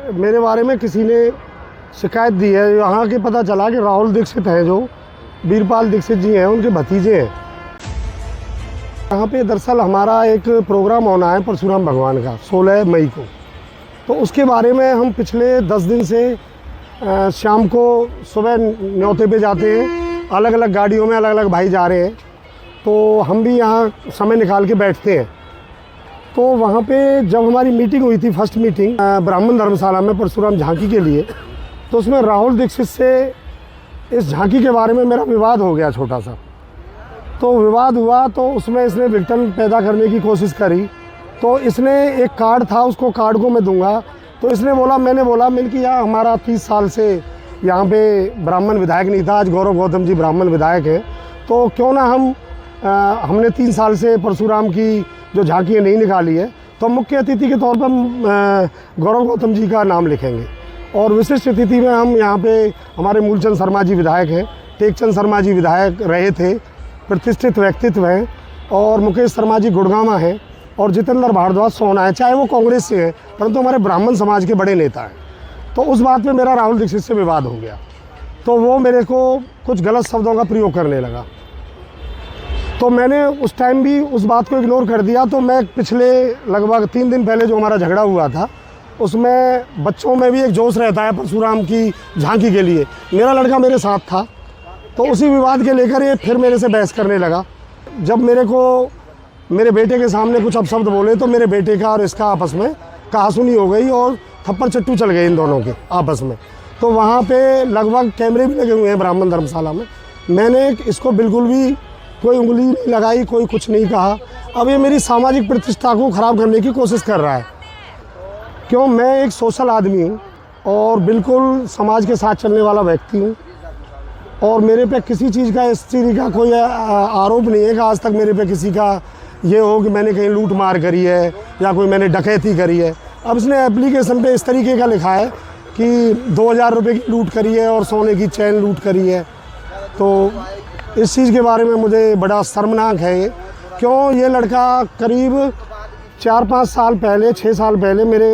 मेरे बारे में किसी ने शिकायत दी है। यहाँ के पता चला कि राहुल दीक्षित हैं, जो वीरपाल दीक्षित जी हैं, उनके भतीजे हैं। यहाँ पे दरअसल हमारा एक प्रोग्राम होना है परशुराम भगवान का 16 मई को। तो उसके बारे में हम पिछले 10 दिन से शाम को सुबह न्योते पे जाते हैं। अलग अलग गाड़ियों में अलग अलग भाई जा रहे हैं, तो हम भी यहाँ समय निकाल के बैठते हैं। तो वहाँ पे जब हमारी मीटिंग हुई थी, फर्स्ट मीटिंग ब्राह्मण धर्मशाला में परशुराम झांकी के लिए, तो उसमें राहुल दीक्षित से इस झांकी के बारे में मेरा विवाद हो गया छोटा सा। तो विवाद हुआ तो उसमें इसने विघटन पैदा करने की कोशिश करी। तो इसने एक कार्ड था, उसको कार्ड को मैं दूंगा, तो इसने बोला, मैंने बोला कि यार हमारा 30 साल से यहाँ पे ब्राह्मण विधायक नहीं था, आज गौरव गौतम जी ब्राह्मण विधायक हैं, तो क्यों ना हमने 3 साल से परशुराम की जो झांकी नहीं निकाली है, तो मुख्य अतिथि के तौर पर गौरव गौतम जी का नाम लिखेंगे। और विशिष्ट अतिथि में हम यहाँ पे हमारे मूलचंद शर्मा जी विधायक हैं, टेकचंद शर्मा जी विधायक रहे थे, प्रतिष्ठित व्यक्तित्व हैं, और मुकेश शर्मा जी गुड़गामा हैं, और जितेंद्र भारद्वाज सोना है, चाहे वो कांग्रेस से हैं परंतु हमारे ब्राह्मण समाज के बड़े नेता हैं। तो उस बात पे मेरा राहुल दीक्षित से विवाद हो गया, तो वो मेरे को कुछ गलत शब्दों का प्रयोग करने लगा। तो मैंने उस टाइम भी उस बात को इग्नोर कर दिया। तो मैं पिछले लगभग 3 दिन पहले जो हमारा झगड़ा हुआ था, उसमें बच्चों में भी एक जोश रहता है परशुराम की झांकी के लिए, मेरा लड़का मेरे साथ था, तो उसी विवाद के लेकर ये फिर मेरे से बहस करने लगा। जब मेरे बेटे के सामने कुछ अपशब्द बोले, तो मेरे बेटे का और इसका आपस में कहासुनी हो गई और थप्पड़ चट्टू चल गए इन दोनों के आपस में। तो वहाँ पे लगभग कैमरे भी लगे हुए हैं ब्राह्मण धर्मशाला में। मैंने इसको बिल्कुल भी कोई उंगली नहीं लगाई, कोई कुछ नहीं कहा। अब ये मेरी सामाजिक प्रतिष्ठा को ख़राब करने की कोशिश कर रहा है। क्यों, मैं एक सोशल आदमी हूँ और बिल्कुल समाज के साथ चलने वाला व्यक्ति हूँ, और मेरे पे किसी चीज़ का, इस चीज़ का कोई आरोप नहीं है कि आज तक मेरे पे किसी का ये हो कि मैंने कहीं लूट मार करी है या कोई मैंने डकैती करी है। अब इसने एप्लीकेशन पे इस तरीके का लिखा है कि 2000 रुपये की लूट करी है और सोने की चैन लूट करी है। तो इस चीज़ के बारे में मुझे बड़ा शर्मनाक है। क्यों, ये लड़का करीब 4-5 साल पहले, 6 साल पहले मेरे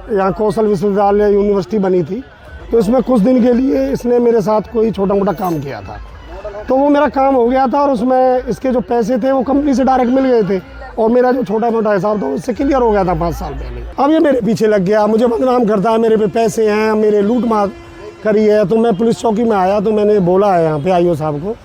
यहाँ कौशल विश्वविद्यालय यूनिवर्सिटी बनी थी, तो इसमें कुछ दिन के लिए इसने मेरे साथ कोई छोटा मोटा काम किया था। तो वो मेरा काम हो गया था और उसमें इसके जो पैसे थे वो कंपनी से डायरेक्ट मिल गए थे, और मेरा जो छोटा मोटा हिसाब था उससे क्लियर हो गया था 5 साल पहले। अब ये मेरे पीछे लग गया, मुझे बदनाम करता है, मेरे पे पैसे हैं, मेरे लूट मार करी है। तो मैं पुलिस चौकी में आया, तो मैंने बोला है यहाँ पे आईओ साहब को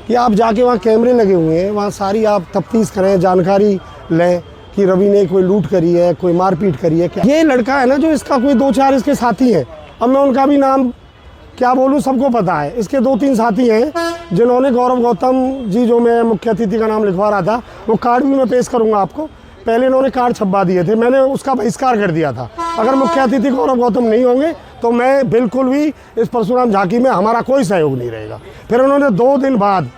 कि आप जाके वहाँ कैमरे लगे हुए हैं, वहाँ सारी आप तफ्तीश करें, जानकारी लें कि रवि ने कोई लूट करी है, कोई मारपीट करी है क्या। ये लड़का है ना, जो इसका कोई 2-4 इसके साथी हैं, अब मैं उनका भी नाम क्या बोलूँ, सबको पता है। इसके 2-3 साथी हैं जिन्होंने गौरव गौतम जी, जो मैं मुख्य अतिथि का नाम लिखवा रहा था, वो कार्ड भी मैं पेश करूँगा आपको। पहले इन्होंने कार्ड छपवा दिए थे, मैंने उसका बहिष्कार कर दिया था। अगर मुख्य अतिथि गौरव गौतम नहीं होंगे तो मैं बिल्कुल भी इस परशुराम झांकी में हमारा कोई सहयोग नहीं रहेगा। फिर उन्होंने 2 दिन बाद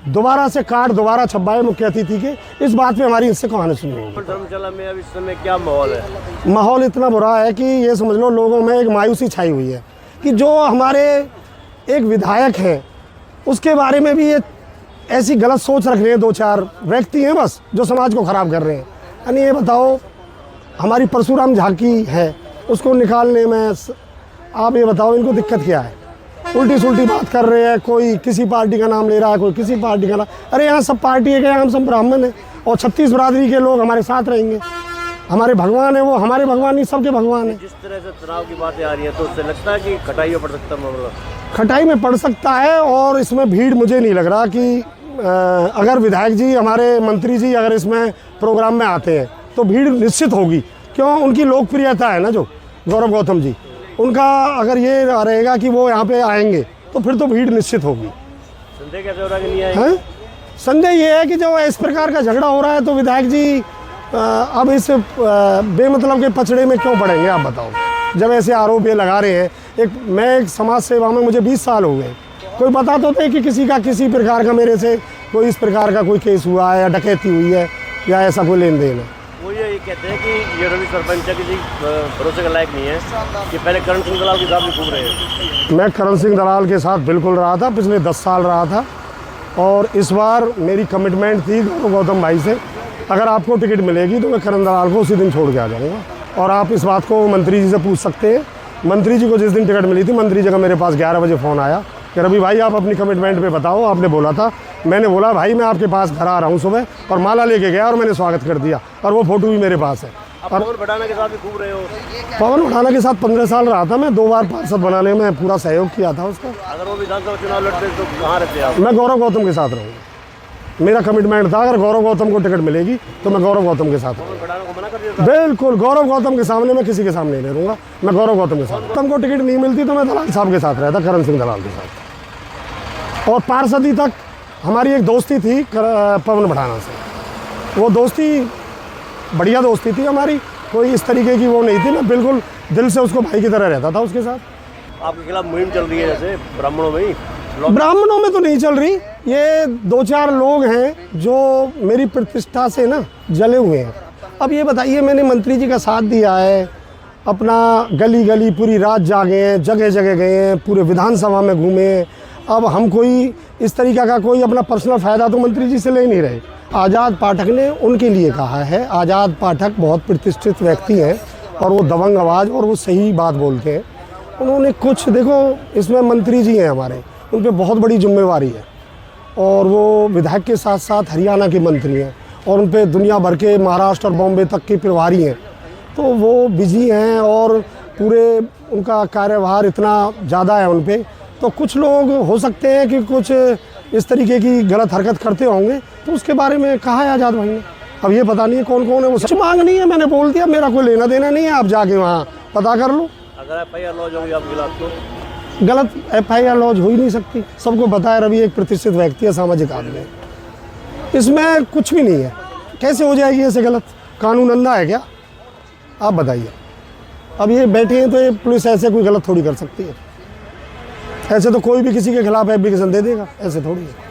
दोबारा से कार्ड दोबारा छपवाए मुख्य अतिथि के। इस बात पे हमारी इससे कहानी सुनी होगी। धर्मशाला में अब इस समय क्या माहौल है? माहौल इतना बुरा है कि ये समझ लो लोगों में एक मायूसी छाई हुई है कि जो हमारे एक विधायक हैं उसके बारे में भी ये ऐसी गलत सोच रख रहे हैं। 2-4 व्यक्ति हैं बस जो समाज को ख़राब कर रहे हैं। यानी ये बताओ, हमारी परशुराम झांकी है, उसको निकालने में आप ये बताओ इनको दिक्कत क्या है? उल्टी सुल्टी बात कर रहे हैं, कोई किसी पार्टी का नाम ले रहा है, कोई किसी पार्टी का नाम। अरे यहाँ सब पार्टी है, हम सब ब्राह्मण हैं और 36 बरादरी के लोग हमारे साथ रहेंगे। हमारे भगवान है, वो हमारे भगवान नहीं, सबके भगवान है। जिस तरह से चुनाव की बातें आ रही है, तो उससे लगता है कि खटाई में पड़ सकता है मामला? खटाई में पड़ सकता है, और इसमें भीड़ मुझे नहीं लग रहा कि अगर विधायक जी, हमारे मंत्री जी अगर इसमें प्रोग्राम में आते हैं तो भीड़ निश्चित होगी। क्यों, उनकी लोकप्रियता है ना, जो गौरव गौतम जी, उनका अगर ये रहेगा कि वो यहाँ पे आएंगे तो फिर तो भीड़ निश्चित होगी। संदेह कैसे हो रहा है कि नहीं आएंगे? संदेह ये है कि जो इस प्रकार का झगड़ा हो रहा है तो विधायक जी अब इस बेमतलब के पचड़े में क्यों पड़ेंगे, आप बताओ। जब ऐसे आरोप ये लगा रहे हैं, मैं एक समाज सेवा में मुझे 20 साल हो गए, कोई बता तो दे कि किसी का किसी प्रकार का मेरे से कोई इस प्रकार का कोई केस हुआ है या डकैती हुई है या ऐसा कोई लेन देन है। वो ये कहते हैं कि ये रवि सरपंच किसी भरोसे के लायक नहीं है, कि पहले करण सिंह दलाल के साथ भी घूम रहे हैं। मैं करण सिंह दलाल के साथ बिल्कुल रहा था, पिछले 10 साल रहा था, और इस बार मेरी कमिटमेंट थी गौतम भाई से, अगर आपको टिकट मिलेगी तो मैं करण दलाल को उसी दिन छोड़ के आ जाऊँगा। और आप इस बात को मंत्री जी से पूछ सकते हैं मंत्री जी को जिस दिन टिकट मिली थी, मंत्री जी का मेरे पास 11 बजे फ़ोन आया कि रवि भाई आप अपनी कमिटमेंट पे बताओ, आपने बोला था। मैंने बोला भाई मैं आपके पास घर आ रहा हूँ सुबह, और माला लेके गया और मैंने स्वागत कर दिया, और वो फ़ोटो भी मेरे पास है। आप पवन भड़ाना के साथ भी घूम रहे हो। पवन भड़ाना के साथ 15 साल रहा था मैं, 2 बार पार्षद बनाने में पूरा सहयोग किया था उसका। अगर वो विधानसभा चुनाव लड़ते तो कहाँ रहते आप? मैं गौरव गौतम के साथ रहूँगा, मेरा कमिटमेंट था अगर गौरव गौतम को टिकट मिलेगी तो मैं गौरव गौतम के साथ रहूँगा। पवन भड़ाना को मना कर दिया था? बिल्कुल, गौरव गौतम के सामने मैं किसी के सामने नहीं रहूँगा, मैं गौरव गौतम के साथ। गौतम को टिकट नहीं मिलती तो मैं दलाल साहब के साथ रहता, करण सिंह दलाल के साथ। और पार्षदी तक हमारी एक दोस्ती थी पवन भड़ाना से, वो दोस्ती बढ़िया दोस्ती थी हमारी, कोई इस तरीके की वो नहीं थी। मैं बिल्कुल दिल से उसको भाई की तरह रहता था उसके साथ। आपके खिलाफ मुहिम चल रही है जैसे ब्राह्मणों में ही? ब्राह्मणों में तो नहीं चल रही, ये 2-4 लोग हैं जो मेरी प्रतिष्ठा से ना जले हुए हैं। अब ये बताइए, मैंने मंत्री जी का साथ दिया है, अपना गली गली पूरी रात जागे हैं, जगह जगह गए हैं, पूरे विधानसभा में घूमे हैं। अब हम कोई इस तरीक़ा का कोई अपना पर्सनल फ़ायदा तो मंत्री जी से ले नहीं रहे। आज़ाद पाठक ने उनके लिए कहा है, आज़ाद पाठक बहुत प्रतिष्ठित व्यक्ति हैं और वो दबंग आवाज़ और वो सही बात बोलते हैं। उन्होंने कुछ देखो, इसमें मंत्री जी हैं हमारे, उन पर बहुत बड़ी जिम्मेवारी है, और वो विधायक के साथ साथ हरियाणा के मंत्री हैं, और उन पर दुनिया भर के महाराष्ट्र और बॉम्बे तक के प्रभारी हैं। तो वो बिजी हैं और पूरे उनका कार्यभार इतना ज़्यादा है उन पर। तो कुछ लोग हो सकते हैं कि कुछ इस तरीके की गलत हरकत करते होंगे, तो उसके बारे में कहा है आज़ाद भाई ने। अब ये पता नहीं है कौन कौन है, वो सच मांग नहीं है, मैंने बोल दिया मेरा कोई लेना देना नहीं है, आप जाके वहाँ पता कर लो। अगर FIR लॉन्च होगी आपके खिलाफ तो? गलत FIR लॉन्च हो ही नहीं सकती, सबको पता है रवि एक प्रतिष्ठित व्यक्ति है, सामाजिक आदमी है, इसमें कुछ भी नहीं है। कैसे हो जाएगी ऐसे गलत? कानून अंधा है क्या? आप बताइए। अब ये बैठे हैं तो ये पुलिस ऐसे कोई गलत थोड़ी कर सकती है, ऐसे तो कोई भी किसी के खिलाफ एप्लीकेशन दे देगा, ऐसे थोड़ी है।